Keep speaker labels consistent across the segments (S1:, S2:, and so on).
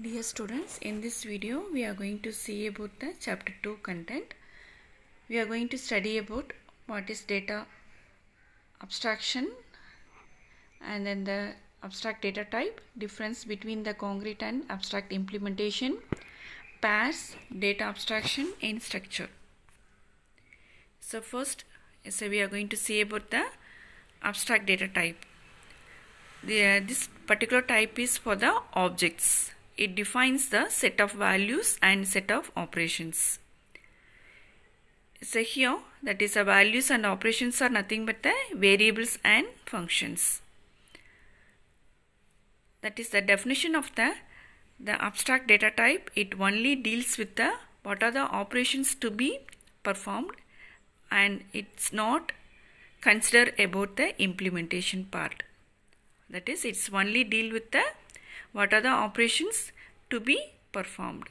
S1: Dear students, in this video we are going to see about the chapter 2 content. We are going to study about what is data abstraction and then the abstract data type, difference between the concrete and abstract implementation, pairs, data abstraction and structure. So first, we are going to see about the abstract data type. This particular type is for the objects. It defines the set of values and set of operations. So here, that is, the values and operations are nothing but the variables and functions. That is the definition of the abstract data type. It only deals with the what are the operations to be performed, and it's not consider about the implementation part. That is, it's only deal with the what are the operations to be performed.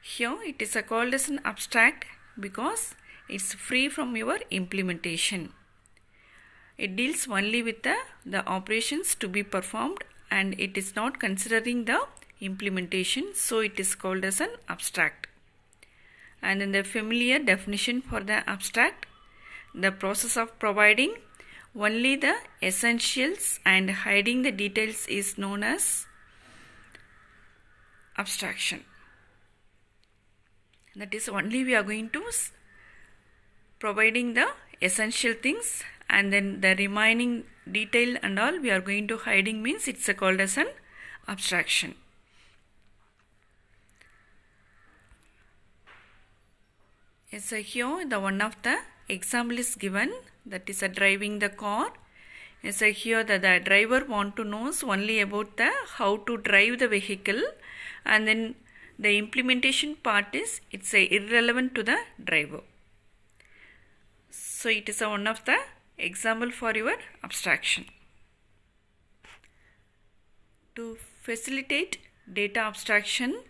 S1: Here it is called as an abstract because it's free from your implementation. It deals only with the operations to be performed and it is not considering the implementation, so it is called as an abstract. And in the familiar definition for the abstract, the process of providing only the essentials and hiding the details is known as abstraction. That is, only we are going to providing the essential things and then the remaining detail and all we are going to hiding, means it's called as an abstraction. Yes, here the one of the example is given, that is driving the car. Yes, here the driver want to know only about the how to drive the vehicle, and then the implementation part is it's irrelevant to the driver. So it is one of the example for your abstraction. To facilitate data abstraction,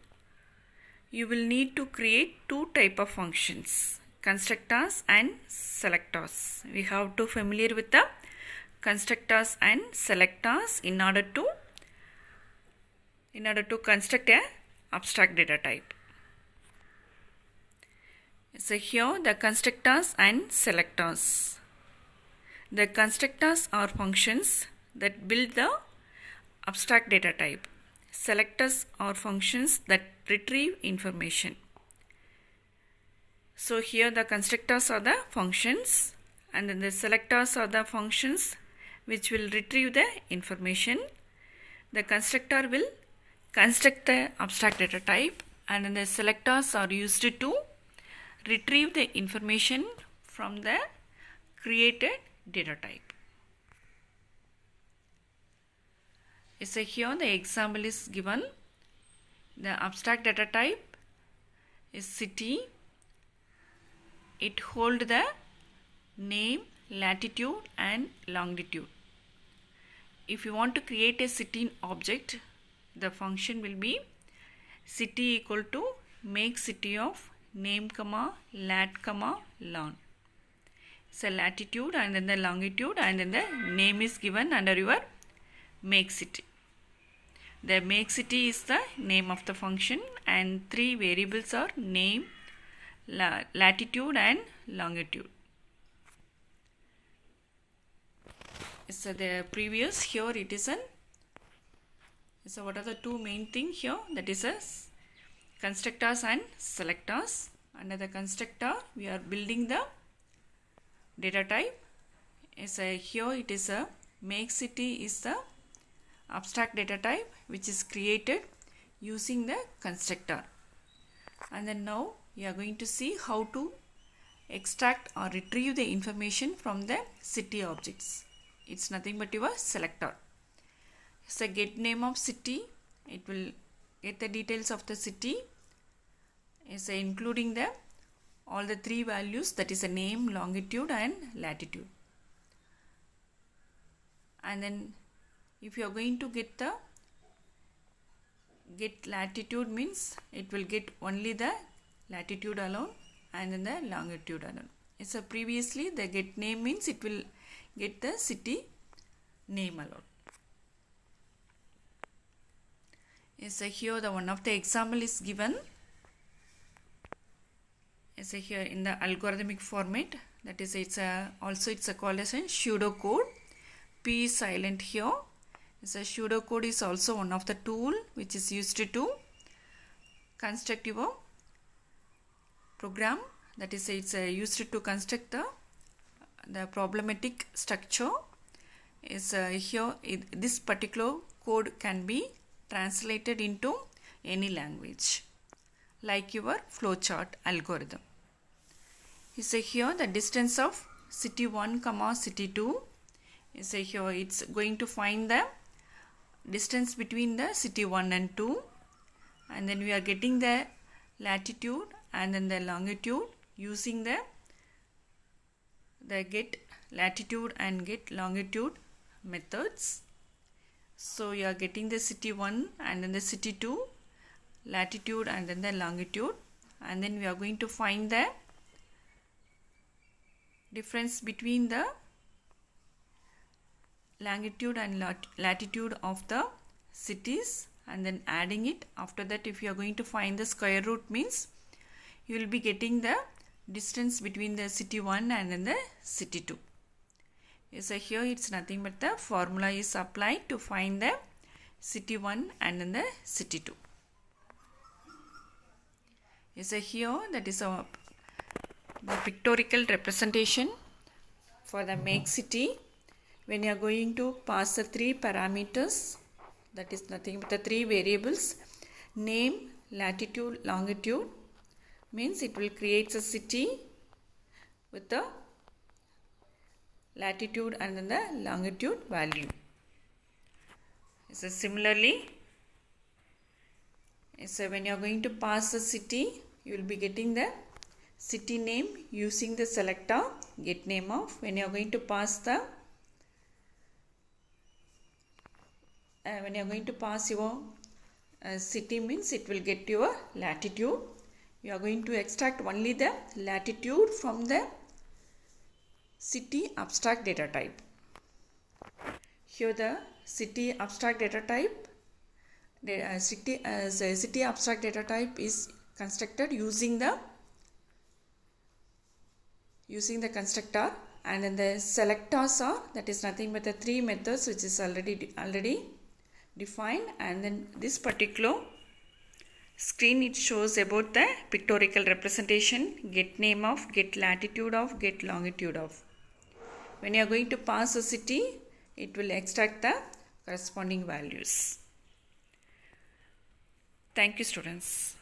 S1: you will need to create two type of functions, constructors and selectors. We have to familiar with the constructors and selectors in order to construct a abstract data type. So here the constructors and selectors. The constructors are functions that build the abstract data type. Selectors are functions that retrieve information. So here the constructors are the functions and then the selectors are the functions which will retrieve the information. The constructor will construct the abstract data type and then the selectors are used to retrieve the information from the created data type. So here the example is given. The abstract data type is city. It holds the name, latitude and longitude. If you want to create a city object, the function will be city equal to make city of name comma lat comma long. So latitude and then the longitude and then the name is given under your make city. The make city is the name of the function and three variables are name, latitude and longitude. So the previous here it is an. So what are the two main things here? That is constructors and selectors. Under the constructor we are building the data type. Here it is a make city is the abstract data type which is created using the constructor. And then now we are going to see how to extract or retrieve the information from the city objects. It's nothing but your selector. So get name of city, it will get the details of the city, including the all the three values, that is a name, longitude and latitude. And then if you are going to get latitude, means it will get only the latitude alone and then the longitude alone. So previously the get name means it will get the city name alone. Here the one of the example is given. Here in the algorithmic format, that is it's called as a pseudocode. P is silent here. Pseudocode is also one of the tool which is used to construct your program. That is it's used to construct the problematic structure. This particular code can be translated into any language like your flowchart algorithm. Here the distance of city 1 comma city 2. Here it's going to find the distance between the city 1 and 2, and then we are getting the latitude and then the longitude using the get latitude and get longitude methods. So you are getting the city 1 and then the city 2, latitude and then the longitude, and then we are going to find the difference between the longitude and latitude of the cities, and then adding it. After that, if you are going to find the square root, means you will be getting the distance between the city 1 and then the city 2. Here it's nothing but the formula is applied to find the city 1 and then the city 2. Here that is the pictorial representation for the make city. When you are going to pass the 3 parameters, that is nothing but the 3 variables, name, latitude, longitude, means it will create a city with the latitude and then the longitude value. Similarly, when you are going to pass the city, you will be getting the city name using the selector get name of. When you are going to pass your city, means it will get your latitude. You are going to extract only the latitude from the city abstract data type. Here the city abstract data type, city abstract data type is constructed using the constructor, and then the selectors are, that is nothing but the 3 methods which is already defined. And then this particular screen, it shows about the pictorial representation, get name of, get latitude of, get longitude of. When you are going to pass a city, it will extract the corresponding values. Thank you, students.